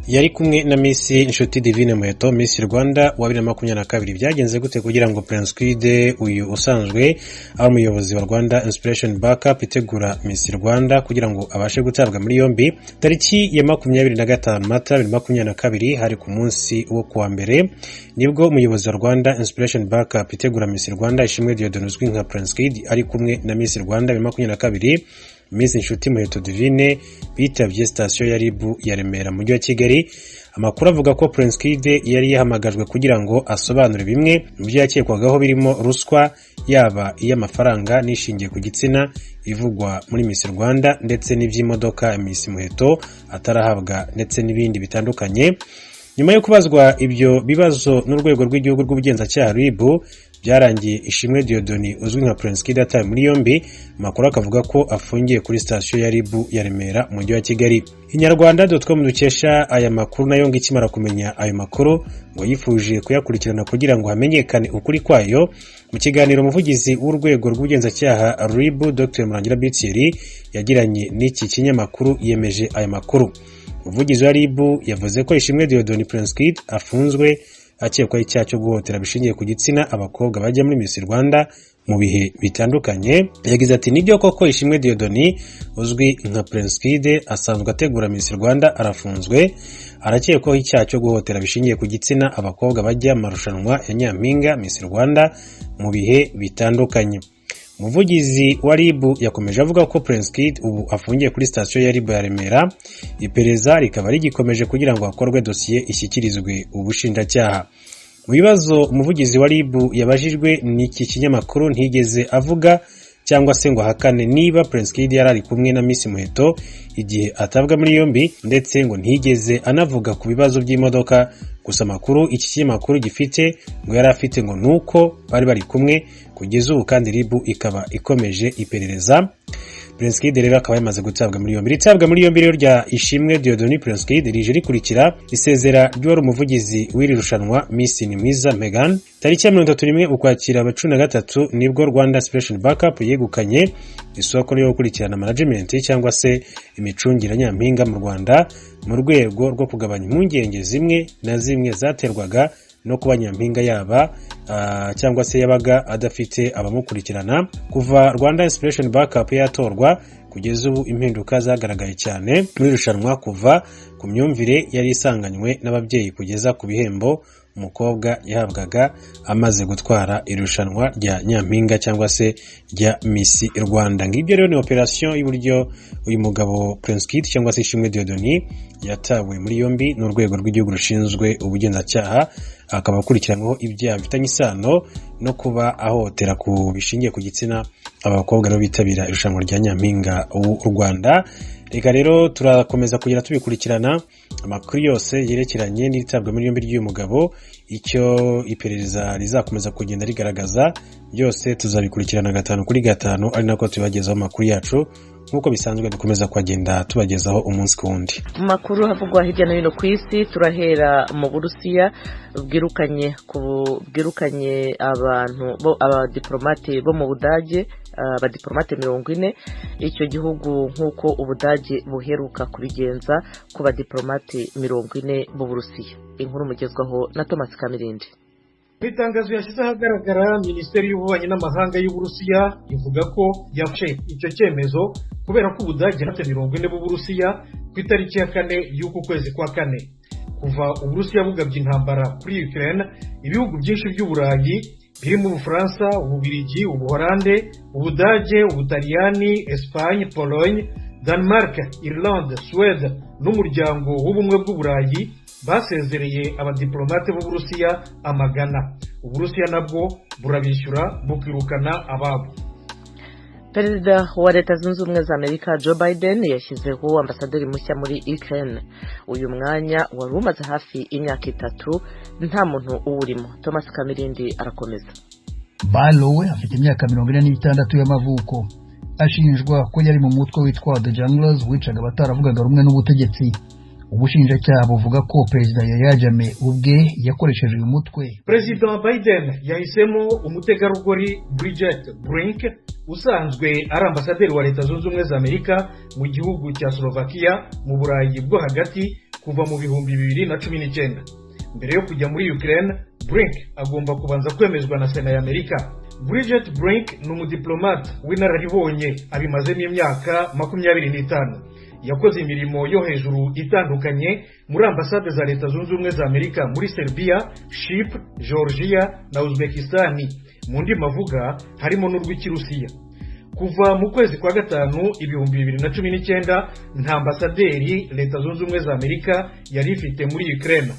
yari kumwe na Miss Inshuti Divine Muheto Miss Rwanda wa 2022. Byagenze gute kugira ngo Prince Kid uyu usanzwe aba umuyobozi wa Rwanda Inspiration Backup itegura Miss Rwanda kugira ngo abashe gutabwa muri yombi? Tariki ya 25 Mata 2022 hari ku munsi wo kuwa mbere nibwo umuyobozi wa Rwanda Inspiration Backup itegura Miss Rwanda Ishimwe Dieudonne uzwi nka Prince Kid ari kumwe na Miss Rwanda 2022 Miss Inshuti Muheto Divine bitabye station ya RIB ya Remera mu mujyi wa Kigali. Amakuru avuga ko Prince Kid yari yahamagajwe kugira ngo asobanure bimwe mu byo yakekwagaho birimo ruswa yaba iy'amafaranga nishingiye ku gitsina ivugwa muri Miss Rwanda ndetse n'ivy'imodoka Miss Muheto atarahabwa ndetse n'ibindi bitandukanye. Nyuma yo kubazwa ibyo bibazo n'urwego rw'igihugu rw'ubugenzacyaha RIB byarangiye Ishimwe Dieudonne uzwi nka Prince Kid atawe muri yombi. Amakuru akavuga ko afungiye kuri station ya RIB ya Remera mu mujyi wa Kigali. Inyarwanda.com dukesha aya makuru nayo ngo ikimara kumenya ayo makuru ngo yifuje kuyakurikirana kugira ngo hamenyekane ukuri kwayo. Mu kiganiro umuvugizi w'urwego rw'ubugenzacyaha RIB Dr Murangira Bitsiri yagiranye n'iki kinyamakuru yemeje aya makuru. Umuvugizi wa RIB yavuze ko Ishimwe Dieudonne Prince Kid afunzwe akekwaho icyaha cyo guhotera bishingiye ku gitsina abakobwa bajya muri Miss Rwanda mu bihe bitandukanye. Yagize ati nibyo koko Ishimwe Dieudonne uzwi nka Prince Kid asanzwe ategura Miss Rwanda arafunzwe arakekwaho icyaha cyo guhotera bishingiye ku gitsina abakobwa bajya marushanwa ya Nyampinga Miss Rwanda mu bihe bitandukanye. Umuvugizi wa RIB yakomeje avuga ko Prince Kid ubu afungiye kuri station ya RIB ya Remera. Iperereza rikaba rigikomeje kugira ngo hakorwe dosiye ishyikirizwe ubushinjacyaha. Mu bibazo umuvugizi wa RIB yabajijwe n'iki kinyamakuru ntigeze avuga cyangwa se ngo hakane niba Prince Kid yarari kumwe na Miss Muheto igihe atabwa muri yombi, ndetse ngo ntigeze anavuga ku bibazo by'imodoka. Gusa makuru iki kinyamakuru gifite ngo yari afite ngo nuko bari kumwe kugeza ubu, kandi RIB ikaba ikomeje iperereza. Prince Kid rero akaba yamaze gutabwa muri yombi. Ritabwa muri yombi rero rya Ishimwe Dieudonne Prince Kid rije rikurikira isezera ry'uwari umuvugizi w'iri rushanwa Miss Nimwiza Megan. Tariki ya 31 ukwakira 2023 nibwo Rwanda Inspiration Backup yegukanye isoko ryo gukurikirana management cyangwa se imicungire Nyampinga mu Rwanda mu rwego rwo kugabanya impungenge zimwe na zimwe zaterwaga no kuba Nyampinga yaba cyangwa se yabaga adafite abamukurikirana. Kuva Rwanda Inspiration Backup yatorwa kugeza ubu impinduka zagaragaye cyane muri rushanwa, kuva ku myumvire yari isanganywe n'ababyeyi kugeza ku bihembo umukobwa yahabwaga amaze gutwara irushanwa rya Nyampinga cyangwa se rya Miss Rwanda. Ngibyo rero ni operation y'uburyo uyu mugabo Prince Kid cyangwa se Ishimwe Dieudonne yatawe muri yombi n'urwego rw'igihugu rushinzwe ubugenzacyaha, akaba akurikiranyweho ibyaha bifitanye isano no kuba ahotera ku bishingiye ku gitsina abakobwa rero bitabira irushanwa rya Nyampinga w'u Rwanda. Reka rero turakomeza kugira tubikurikirana amakuru yose yerekeranye n'itabwa muri yombi ry'uyu mugabo. Icyo iperereza rizakomeza kugenda rigaragaza byose tuzabikurikirana 5 kuri 5, ari nako tubagezaho amakuru yacu nkuko bisanzwe dukomeza kwagenda tubagezaho umunsi ku wundi. Amakuru havugwa hirya no hino ku isi, turahera mu Burusiya bwirukanye abantu abadiplomate bo mu Budage, abadiplomate 40. Icyo gihugu nkuko Ubudage buheruka kubigenza ku badiplomate 40 mu Burusiya. Inkuru mugezwaho na Thomas Kamirindi. Itangazo yashyize ahagaragara Minisiteri y'Ububanyi n'Amahanga y'Uburusiya ivuga ko yafashe icyo cyemezo kubera ko Ubudage bafite 40 b'Uburusiya ku itariki ya 4 y'uku kwezi kwa 4. Kuva Uburusiya bugabye intambara kuri Ukraine, ibihugu byinshi by'Uburayi birimo Ubufaransa, Ububiligi, Ubuholande, Ubudage, Ubutaliyani, Espagne, Pologne, Denmark, Irlande, Suède n'umuryango w'ubumwe bw'Uburayi basezereye abadiplomate b'Uburusiya amagana. Uburusiya nabwo burabishyura bukirukana ababo. Perezida wa Leta Zunze Ubumwe za Amerika Joe Biden yashyizeho ambasaderi mushya muri Ukraine. Uyu mwanya wari umaze hafi imyaka 3 nta muntu uwurimo. Thomas Kamirindi arakomeza. Balowe afite imyaka 46 y'amavuko. Ashinjwa ko yari mu mutwe witwa The Junglers wicaga bataravugaga rumwe n'ubutegetsi. Ubushinjacyaha buvuga ko Perezida Yahya Jammeh ubwe yakoresheje uyu mutwe. Perezida Biden yahisemo umutegarugori Bridget Brink usanzwe ari ambasaderi wa Leta Zunze Ubumwe za Amerika mu gihugu cya Slovakia mu Burayi bwo hagati kuva mu bihumbi 2019. Mbere yo kujya muri Ukraine, Brink agomba kubanza kwemezwa na Sena ya Amerika. Bridget Brink ni umudiplomate w'inararibonye abimazemo imyaka 25. Yakoze imirimo yo hejuru itandukanye muri ambasade za Leta Zunze Ubumwe za Amerika muri Serbia, Chypre, Georgia na Uzbekistan. Mu ndimi avuga harimo n'urw'ikirusiya. Kuva mu kwezi kwa gatanu 2019 nta ambasaderi Leta Zunze Ubumwe za Amerika yari ifite muri Ukraine.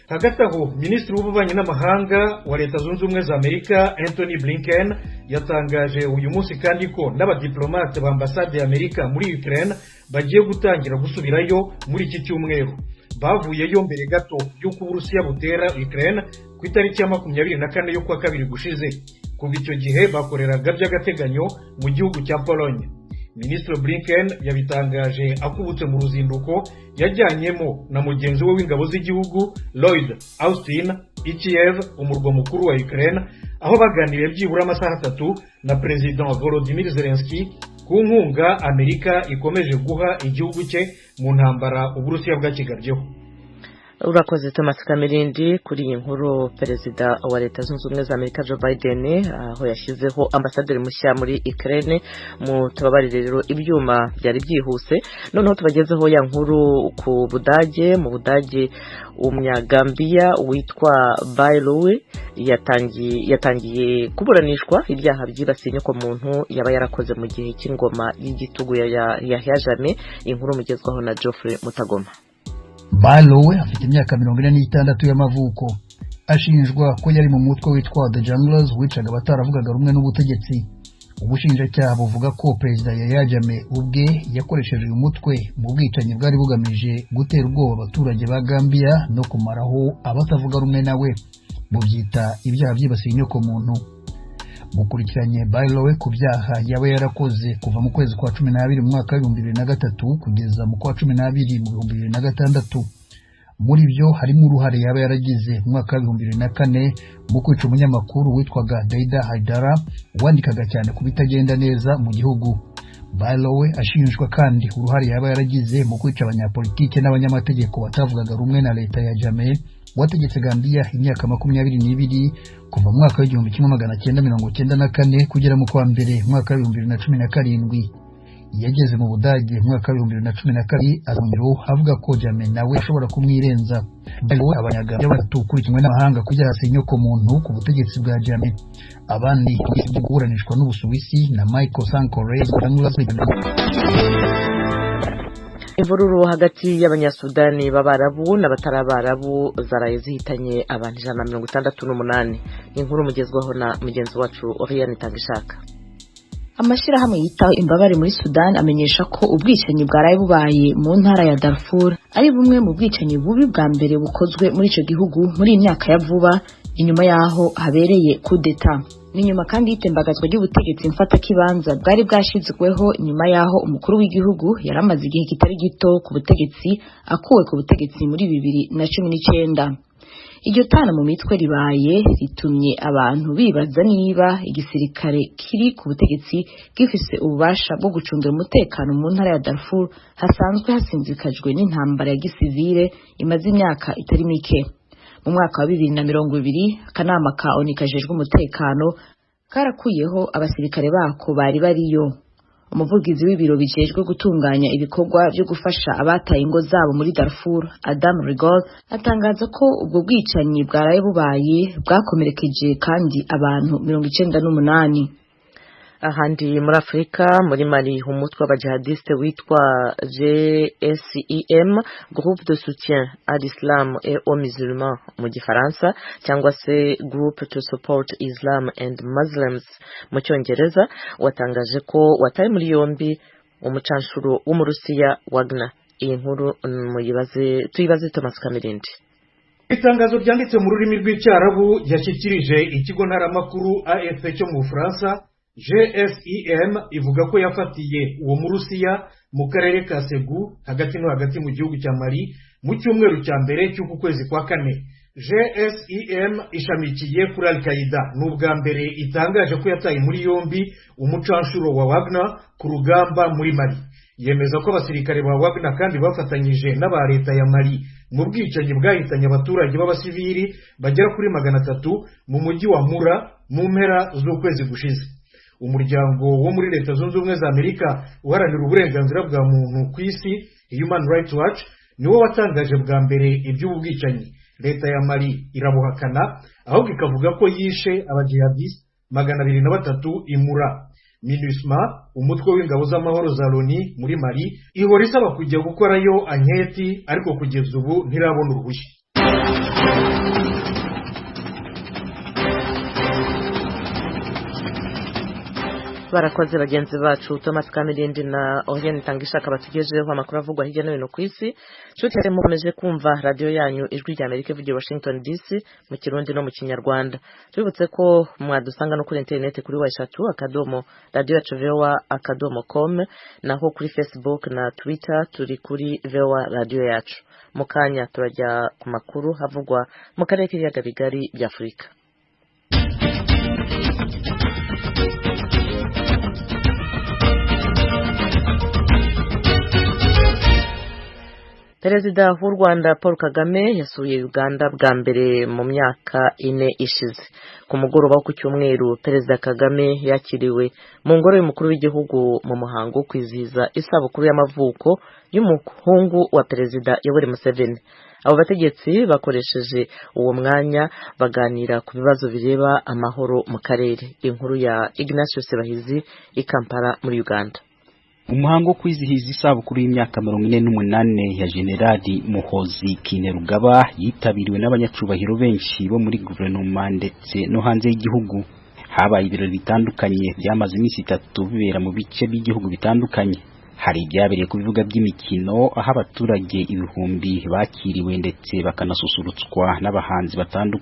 Hagati aho Minisitiri w'Ububanyi n'Amahanga wa Leta Zunze Ubumwe za Amerika Anthony Blinken yatangaje uyu munsi kandi ko n'abadiplomate ba ambasade ya Amerika muri Ukraine bagiye gutangira gusubirayo muri iki cyumweru. Bavuyeyo mbere gato y'uko Uburusiya butera Ukraine ku itariki ya 24 yo kwa kabiri gushize. Kuva icyo gihe bakoreraga by'agateganyo mu gihugu cya Pologne. Minisitiri Blinken yabitangaje akubutse mu ruzinduko yajyanyemo na mugenzi we w'ingabo z'igihugu Lloyd Austin i Kiev, umurwa mukuru wa Ukraine, aho baganiriye byibura amasaha 3 na President Volodymyr Zelensky ku nkunga Amerika ikomeje guha igihugu cye mu ntambara Uburusiya bwakigabyeho. Urakoze Thomas Kamirindi kuri iyi nkuru. Perezida wa Leta Zunze Ubumwe za Amerika Joe Biden aho yashyizeho ambasaderi mushya muri Ukraine. Mu tubabarire rero ibyuma byari byihuse, noneho tubagezeho ya nkuru ku Budage. Mu Budage umunyagambia witwa Bailowe yatangiye kuburanishwa ibyaha byibasiye inyoko muntu yaba yarakoze mu gihe cy'ingoma y'igitugu ya Yahya. Inkuru mugezwaho na Geoffrey Mutagoma. Bailowe afite imyaka 46 y'amavuko. Ashinjwa ko yari mu mutwe witwa The Junglers wicaga abataravugaga rumwe n'ubutegetsi. Ubushinjacyaha buvuga ko Perezida Yahya ubwe yakoresheje uyu mutwe mu bwicanyi bwari bugamije gutera ubwoba abaturage ba Gambia no kumaraho abatavuga rumwe nawe. Bubyita ibyaha byibasiye inyoko muntu. Bukurikiranye Bailowe ku byaha yaba yarakoze kuva mu kwezi kwa 12 mu mwaka wa 2003 kugeza mu kwa 12 mu 2006. Muri byo harimo uruhare yaba yaragize mu mwaka wa 2004 mu kwica umunyamakuru witwaga Daida Haidara wandikaga cyane ku bitagenda neza mu gihugu. Bailowe ashinjwa kandi uruhare yaba yaragize mu kwica abanyapolitike n'abanyamategeko batavugaga rumwe na leta ya Jammeh wategetse Gambia imyaka 22 kuva mu mwaka wa 1994 kugera mu kwa mbere mwaka wa 2017. Yageze mu Budage mu mwaka wa 2012 azongera avuga ko Jammeh nawe ashobora kumwirenza. Bailowe abanyagambia batukurikiranywe n'amahanga kujya hasenyoko muntu ku butegetsi bwa Jammeh. Abandi kuburanishwa n'Ubusuwisi na Michael Sankore. Imvururu hagati y'abanyasudani b'Abarabu n'abatarabarabu zaraye zihitanye abantu 168. Inkuru mugezwaho na mugenzi wacu Oriane Tangishaka. Amashyirahamwe yitaho imbabare muri Sudan amenyesha ko ubwicanyi bwaraye bubaye mu ntara ya Darfur ari bumwe mu bwicanyi bubi bwa mbere bukozwe muri icyo gihugu muri imyaka ya vuba, inyuma yaho habereye kudeta. Ni nyuma kandi y'itembagazwa ry'ubutegetsi mfatakibanza bwari bwashyizweho nyuma yaho umukuru w'igihugu yaramaze igihe kitari gito ku butegetsi akuwe ku butegetsi muri 2019. Iryo tana mu mitwe ribaye ritumye abantu bibaza niba igisirikare kiri ku butegetsi gifise ububasha bwo gucungira umutekano mu ntara ya Darfur hasanzwe hasinzikajwe n'intambara ya gisivile imaze imyaka itari mike. Mu mwaka wa 2020 akanama ka ONU kajejwe umutekano karakuyeho abasirikare bako bari bariyo. Umuvugizi w'ibiro bijejwe gutunganya ibikorwa byo gufasha abataye ingo zabo muri Darfur, Adam Rigol, atangaza ko ubwo bwicanyi bwaraye bubaye bwakomerekeje kandi abantu 98. Ahandi muri Afrika, muri Mali, umutwe w'abajihadiste witwa GSIM, Groupe de Soutien à l'Islam et aux Musulmans mu Gifaransa, cyangwa se Group to Support Islam and Muslims mu Cyongereza, watangaje ko wataye muri yombi umucanshuro w'umurusiya Wagner. Iyi nkuru tuyibaze Thomas Kamirindi. Itangazo ryanditse mu rurimi rw'icyarabu yashyikirije ikigo ntaramakuru AFP cyo mu Bufaransa. GSIM ivuga ko yafatiye uwo Murusiya mu karere ka Segu hagati mu gihugu cya Mali mu cyumweru cya mbere cy'uku kwezi kwa kane. GSIM ishamikiye kuri Al-Qaeda n'ubwa mbere itangaje ko yataye muri yombi umucanshuro wa Wagner ku rugamba muri Mali. Yemeza ko abasirikare ba Wagner kandi bafatanyije n'aba leta ya Mali mu bwicanyi bwahitanye abaturage b'abasivili bagera kuri 300 mu mujyi wa Mura mu mpera z'ukwezi gushize. Umuryango wo muri Leta Zunze Ubumwe za Amerika uharanira uburenganzira bwa muntu ku isi Human Rights Watch niwo watangaje bwa mbere iby'ubu bwicanyi. Leta ya Mali irabuhakana ahubwo ikavuga ko yishe abajihadiste 203 imura. MINUSMA umutwe w'ingabo z'amahoro za Loni muri Mali ihora isaba kujya gukorayo anketi ariko kugeza ubu ntirabona uruhushya. barakoze bagenzi bacu Thomas Kamirindi na Oriane Tangishaka batugejeho amakuru avugwa hirya no hino ku isi. Nshuti mukomeje kumva radio yanyu Ijwi rya Amerika ivugira Washington DC mu Kirundi no mu Kinyarwanda. Tubibutse ko mwadusanga no kuri internet kuri #akadomo radio yacu voa.com naho kuri Facebook na Twitter turi kuri voa radio yacu. Mukanya turajya ku makuru havugwa mu karere k'ibiyaga bigari bya Afurika. Perezida w'u Rwanda Paul Kagame yasuye Uganda bwa mbere mu myaka 4 ishize. Ku mugoroba ku cyumweru Perezida Kagame yakiriwe mu ngoro y'umukuru w'igihugu mu muhango wo kwizihiza isabukuru y'amavuko y'umuhungu wa Perezida Yoweri Museveni. Abo bategetsi bakoresheje uwo mwanya baganira ku bibazo bireba amahoro mu karere. Inkuru ya Ignatius Bahizi i Kampala muri Uganda. Umuhango kwizihiza isabukuru y'imyaka 48 ya Generali Muhozi Kainerugaba yitabiriwe n'abanyacubahiro benshi bo muri guverinoma ndetse no hanze y'igihugu. Habaye ibirori bitandukanye byamaze iminsi 3 bibera mu bice by'igihugu bitandukanye. Hari ibyabereye ku bivuga by'imikino aho abaturage ibihumbi bakiriwe ndetse bakanasusurutswa n'abahanzi batandukanye.